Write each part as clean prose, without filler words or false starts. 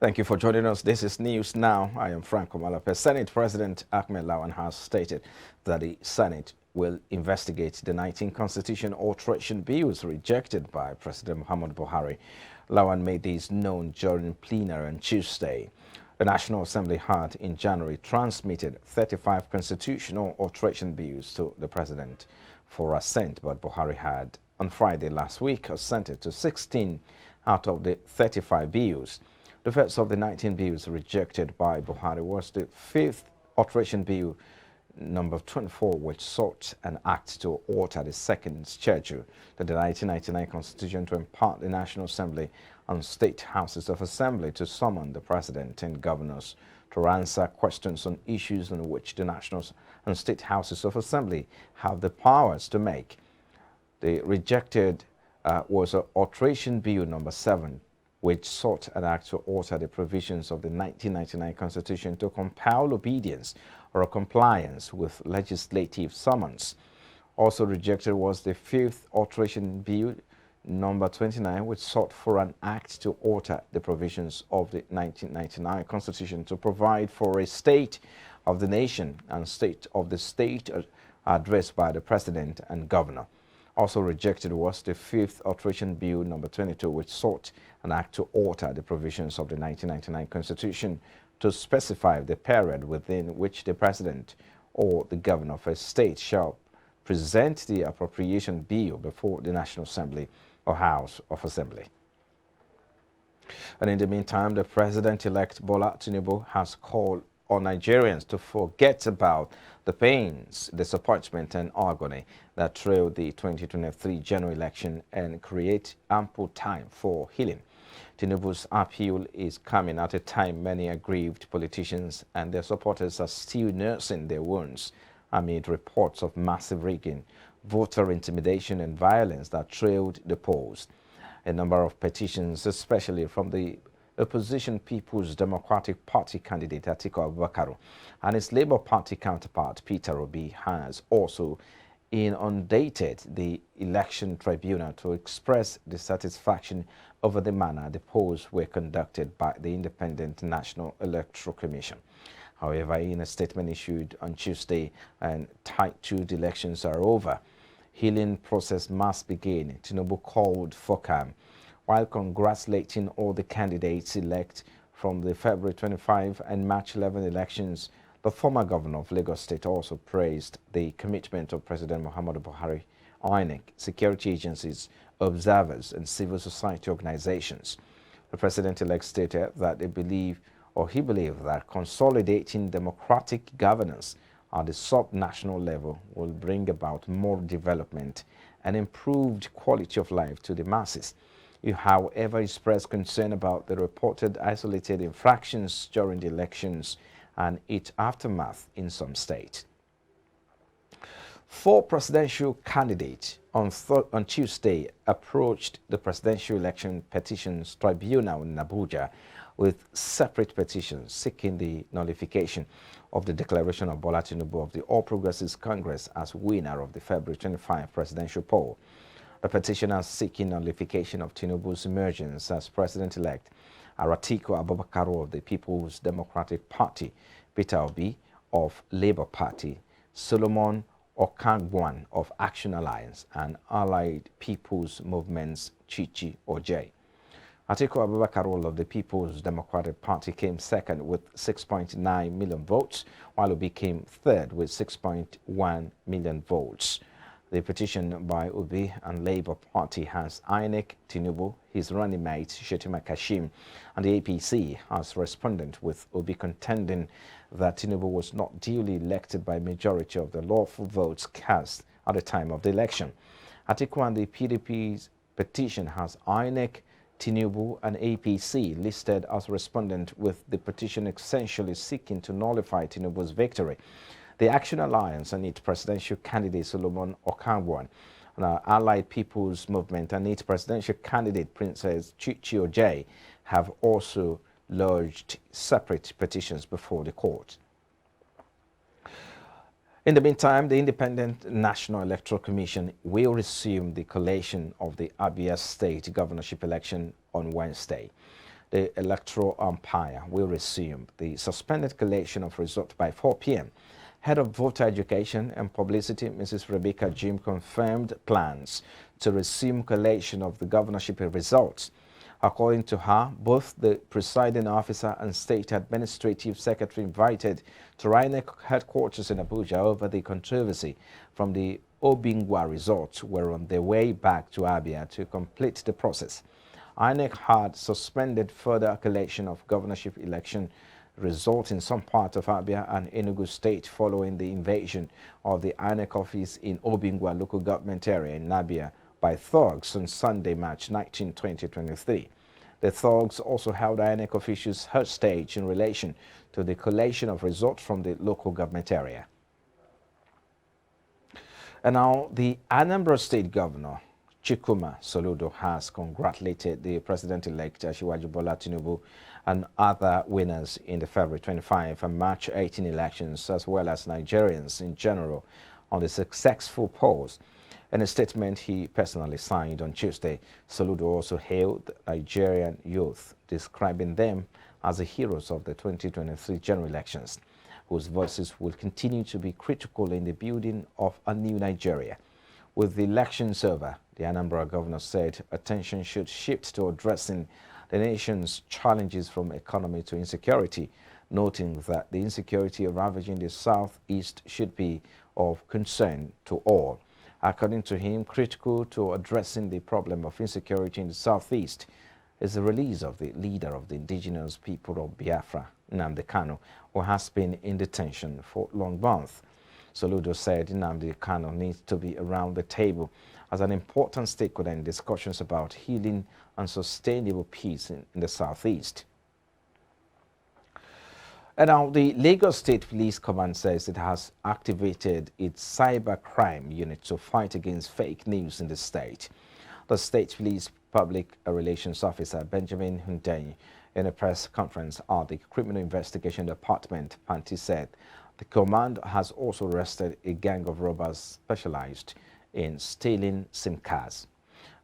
Thank you for joining us. This is News Now. I am Frank Omalape. Senate President Ahmad Lawan has stated that the Senate will investigate the 19 constitution alteration bills rejected by President Muhammadu Buhari. Lawan made this known during plenary on Tuesday. The National Assembly had, in January, transmitted 35 constitutional alteration bills to the President for assent, but Buhari had, on Friday last week, assented to 16 out of the 35 bills. The first of the 19 bills rejected by Buhari was the fifth alteration bill, number 24, which sought an act to alter the second schedule to the 1999 Constitution to impart the National Assembly and State Houses of Assembly to summon the President and governors to answer questions on issues on which the National and State Houses of Assembly have the powers to make. The rejected was alteration bill number 7, which sought an act to alter the provisions of the 1999 Constitution to compel obedience or compliance with legislative summons. Also rejected was the fifth alteration bill, number 29, which sought for an act to alter the provisions of the 1999 Constitution to provide for a state of the nation and state of the state addressed by the President and Governor. Also rejected was the fifth alteration bill, number 22, which sought an act to alter the provisions of the 1999 Constitution to specify the period within which the President or the Governor of a state shall present the appropriation bill before the National Assembly or House of Assembly. And in the meantime, the President-elect Bola Tinubu has called on Nigerians to forget about the pains, disappointment and agony that trailed the 2023 general election and create ample time for healing. Tinubu's appeal is coming at a time many aggrieved politicians and their supporters are still nursing their wounds amid reports of massive rigging, voter intimidation and violence that trailed the polls. A number of petitions, especially from the opposition People's Democratic Party candidate Atiku Abubakar and his Labour Party counterpart Peter Obi, has also inundated the election tribunal to express dissatisfaction over the manner the polls were conducted by the Independent National Electoral Commission. However, in a statement issued on Tuesday, and tied to the elections are over, healing process must begin. Tinubu called for calm, while congratulating all the candidates elect from the February 25 and March 11 elections. The former governor of Lagos State also praised the commitment of President Muhammadu Buhari, INEC, security agencies, observers, and civil society organizations. The president-elect stated that he believed that consolidating democratic governance at the sub-national level will bring about more development and improved quality of life to the masses. He, however, expressed concern about the reported isolated infractions during the elections and its aftermath in some states. 4 presidential candidates on Tuesday approached the Presidential Election Petitions Tribunal in Abuja with separate petitions seeking the nullification of the declaration of Bola Tinubu of the All Progressives Congress as winner of the February 25 presidential poll. The petitioners seeking nullification of Tinubu's emergence as president-elect are Atiku Abubakar of the People's Democratic Party, Peter Obi of Labour Party, Solomon Okangwan of Action Alliance, and Allied People's Movement's Chichi Ojei. Atiku Abubakar of the People's Democratic Party came second with 6.9 million votes, while Obi came third with 6.1 million votes. The petition by Obi and Labour Party has INEC, Tinubu, his running mate Shettima Kashim, and the APC as respondent, with Obi contending that Tinubu was not duly elected by majority of the lawful votes cast at the time of the election. Atiku and the PDP's petition has INEC, Tinubu, and APC listed as respondent, with the petition essentially seeking to nullify Tinubu's victory. The Action Alliance and its presidential candidate Solomon Okangwan, and Allied People's Movement and its presidential candidate Princess Chichi Ojei have also lodged separate petitions before the court. In the meantime, the Independent National Electoral Commission will resume the collation of the Abia State governorship election on Wednesday. the electoral umpire will resume the suspended collation of results by 4 p.m. Head of Voter Education and Publicity, Mrs. Rebecca Jim, confirmed plans to resume collation of the governorship results. According to her, both the presiding officer and state administrative secretary invited to INEC headquarters in Abuja over the controversy from the Obingwa results were on their way back to Abia to complete the process. INEC had suspended further collation of governorship election results in some parts of Abia and Enugu State following the invasion of the INEC office in Obingwa local government area in Abia by thugs on Sunday, March 19, 2023. The thugs also held INEC officials hostage in relation to the collation of results from the local government area. And now, the Anambra State Governor, Chikuma Soludo, has congratulated the President-elect Asiwaju Bola Tinubu and other winners in the February 25 and March 18 elections, as well as Nigerians in general, on the successful polls. In a statement he personally signed on Tuesday, Soludo also hailed Nigerian youth, describing them as the heroes of the 2023 general elections, whose voices will continue to be critical in the building of a new Nigeria. With the elections over, the Anambra governor said attention should shift to addressing the nation's challenges from economy to insecurity, noting that the insecurity ravaging the southeast should be of concern to all. According to him, critical to addressing the problem of insecurity in the southeast is the release of the leader of the indigenous people of Biafra, Nnamdi Kanu, who has been in detention for long months. Soludo said Nnamdi Kanu needs to be around the table as an important stakeholder in discussions about healing and sustainable peace in the southeast. And now, the Lagos State Police Command says it has activated its cybercrime unit to fight against fake news in the state. The state police public relations officer, Benjamin Hundeyi, in a press conference at the Criminal Investigation Department, Panti, said the command has also arrested a gang of robbers specialized in stealing SIM cards.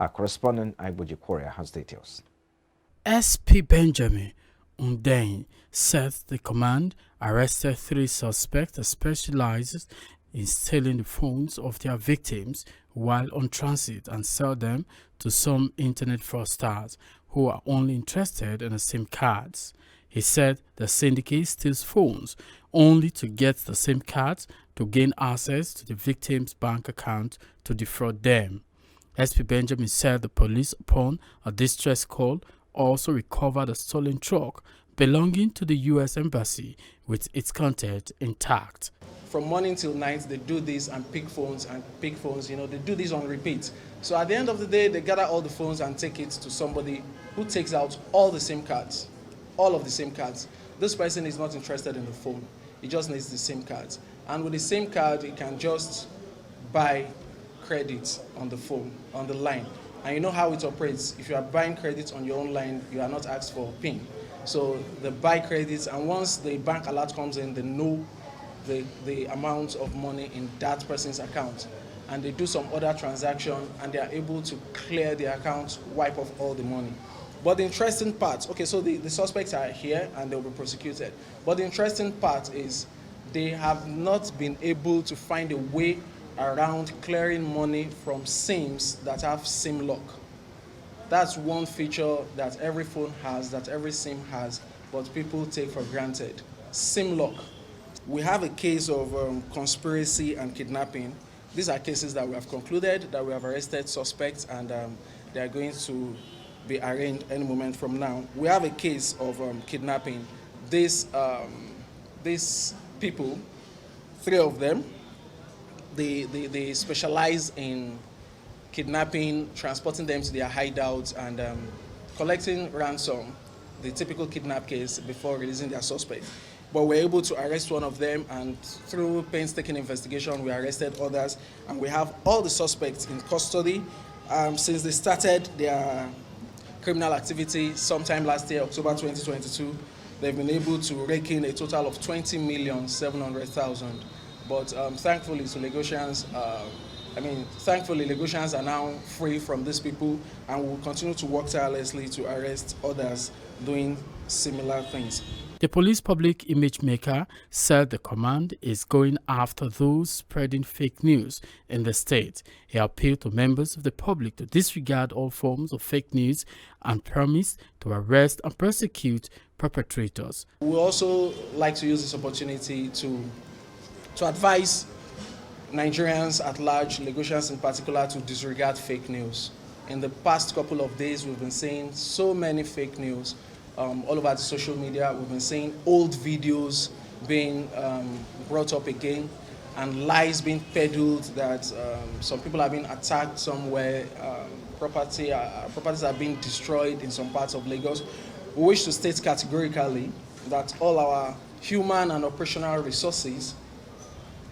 Our correspondent, IBrandTV, has details. SP Benjamin Hundeyi said the command arrested 3 suspects that specializes in stealing the phones of their victims while on transit and sell them to some internet fraudsters who are only interested in the SIM cards. He said the syndicate steals phones only to get the SIM cards to gain access to the victim's bank account to defraud them. SP Benjamin said the police, upon a distress call, also recovered a stolen truck belonging to the U.S. Embassy with its content intact. From morning till night, they do this and pick phones, they do this on repeat. So at the end of the day, they gather all the phones and take it to somebody who takes out all the SIM cards, all of the SIM cards. This person is not interested in the phone. He just needs the SIM cards. And with the SIM card, he can just buy credit on the phone, on the line. And you know how it operates. If you are buying credit on your own line, you are not asked for a PIN. So they buy credits, and once the bank alert comes in, they know the amount of money in that person's account. And they do some other transaction, and they are able to clear the account, wipe off all the money. But the interesting part, okay, so the suspects are here and they'll be prosecuted. But the interesting part is they have not been able to find a way around clearing money from SIMs that have SIM lock. That's one feature that every phone has, that every SIM has, but people take for granted. SIM lock. We have a case of conspiracy and kidnapping. These are cases that we have concluded, that we have arrested suspects, and they are going to be arraigned any moment from now. We have a case of kidnapping. These people, 3 of them, they specialize in kidnapping, transporting them to their hideouts, and collecting ransom, the typical kidnap case, before releasing their suspect. But we're able to arrest one of them, and through painstaking investigation, we arrested others, and we have all the suspects in custody. Since they started their criminal activity sometime last year, October 2022, they've been able to rake in a total of 20,700,000. But thankfully, to Lagosians, thankfully, Lagosians are now free from these people, and we will continue to work tirelessly to arrest others doing similar things. The police public image maker said the command is going after those spreading fake news in the state. He appealed to members of the public to disregard all forms of fake news and promised to arrest and prosecute perpetrators. We also like to use this opportunity to advise Nigerians at large, Lagosians in particular, to disregard fake news. In the past couple of days, we've been seeing so many fake news all over the social media. We've been seeing old videos being brought up again and lies being peddled that some people are being attacked somewhere, properties are being destroyed in some parts of Lagos. We wish to state categorically that all our human and operational resources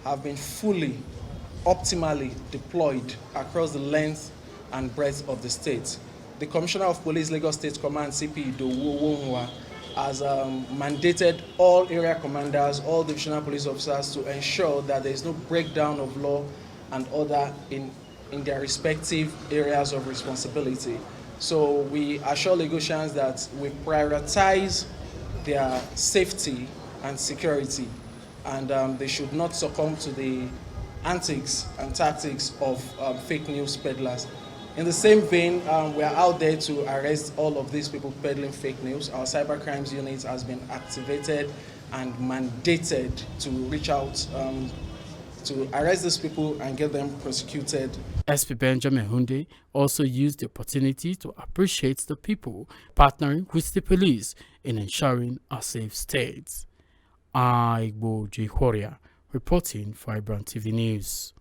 have been fully, optimally deployed across the length and breadth of the state. The Commissioner of Police, Lagos State Command, CP Idowu, has mandated all area commanders, all divisional police officers to ensure that there is no breakdown of law and order in their respective areas of responsibility. So we assure Lagosians that we prioritize their safety and security, and they should not succumb to the antics and tactics of fake news peddlers. In the same vein, we are out there to arrest all of these people peddling fake news. Our cyber crimes unit has been activated and mandated to reach out to arrest these people and get them prosecuted. SP Benjamin Hunde also used the opportunity to appreciate the people partnering with the police in ensuring a safe state. Igbo J. Korea, reporting for IBrandTV News.